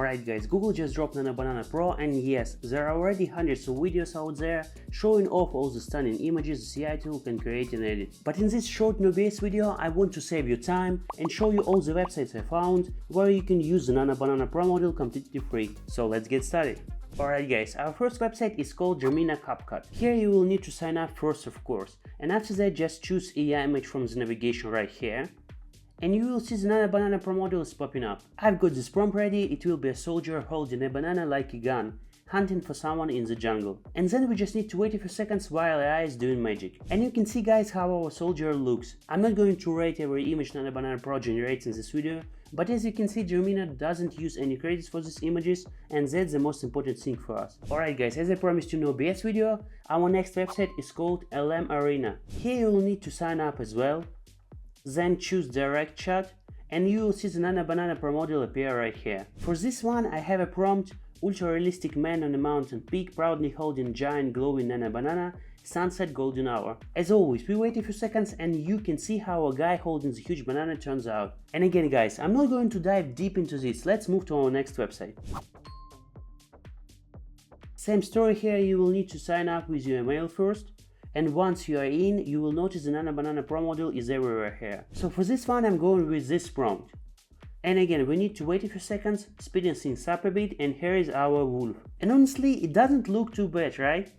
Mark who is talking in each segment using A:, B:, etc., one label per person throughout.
A: Alright guys, Google just dropped Nano Banana Pro, and yes, there are already hundreds of videos out there showing off all the stunning images the CI tool can create and edit. But in this short no-base video, I want to save you time and show you all the websites I found where you can use the Nano Banana Pro module completely free. So let's get started. Alright guys, our first website is called zinger.collab. Here you will need to sign up first, of course, and after that just choose AI image from the navigation right here. And you will see the Nano Banana Pro module is popping up. I've got this prompt ready. It will be a soldier holding a banana like a gun, hunting for someone in the jungle. And then we just need to wait a few seconds while AI is doing magic. And you can see guys how our soldier looks. I'm not going to rate every image Nano Banana Pro generates in this video, but as you can see, Germina doesn't use any credits for these images, and that's the most important thing for us. Alright guys, as I promised you no BS video, our next website is called LM Arena. Here you will need to sign up as well. Then choose direct chat and you will see the Nano Banana Pro module appear right here. For this one I have a prompt: ultra realistic man on a mountain peak proudly holding giant glowing Nano Banana, sunset golden hour. As always, we wait a few seconds and you can see how a guy holding the huge banana turns out. And again guys, I'm not going to dive deep into this, let's move to our next website. Same story here, you will need to sign up with your email first. And once you are in, you will notice the Nano Banana Pro module is everywhere here. So for this one, I'm going with this prompt. And again, we need to wait a few seconds, speeding things up a bit, and here is our wolf. And honestly, it doesn't look too bad, right?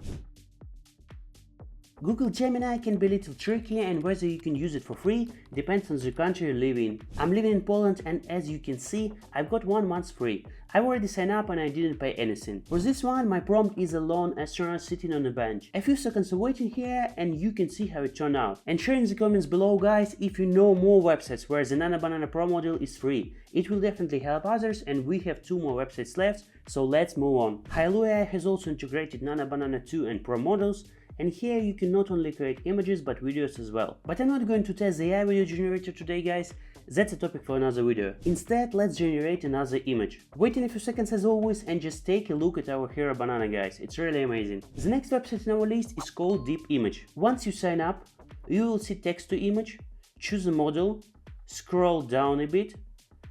A: Google Gemini can be a little tricky, and whether you can use it for free depends on the country you live in. I'm living in Poland, and as you can see, I've got 1 month free. I've already signed up and I didn't pay anything. For this one, my prompt is a lone astronaut sitting on a bench. A few seconds of waiting here and you can see how it turned out. And share in the comments below guys if you know more websites where the Nano Banana Pro module is free. It will definitely help others, and we have 2 more websites left, so let's move on. Hailuai has also integrated Nano Banana 2 and Pro models, and here you can not only create images but videos as well. But I'm not going to test the AI video generator today guys, that's a topic for another video. Instead, let's generate another image. Waiting a few seconds as always and just take a look at our hero banana guys, it's really amazing. The next website in our list is called Deep Image. Once you sign up, you will see text to image, choose a model, scroll down a bit,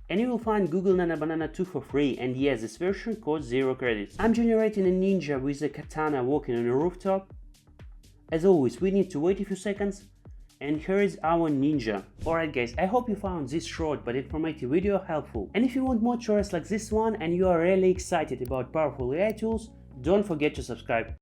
A: and you will find Google Nano Banana 2 for free, and yes, this version costs 0 credits. I'm generating a ninja with a katana walking on a rooftop. As always, we need to wait a few seconds, and here is our ninja. Alright guys, I hope you found this short but informative video helpful. And if you want more tutorials like this one and you are really excited about powerful AI tools, don't forget to subscribe.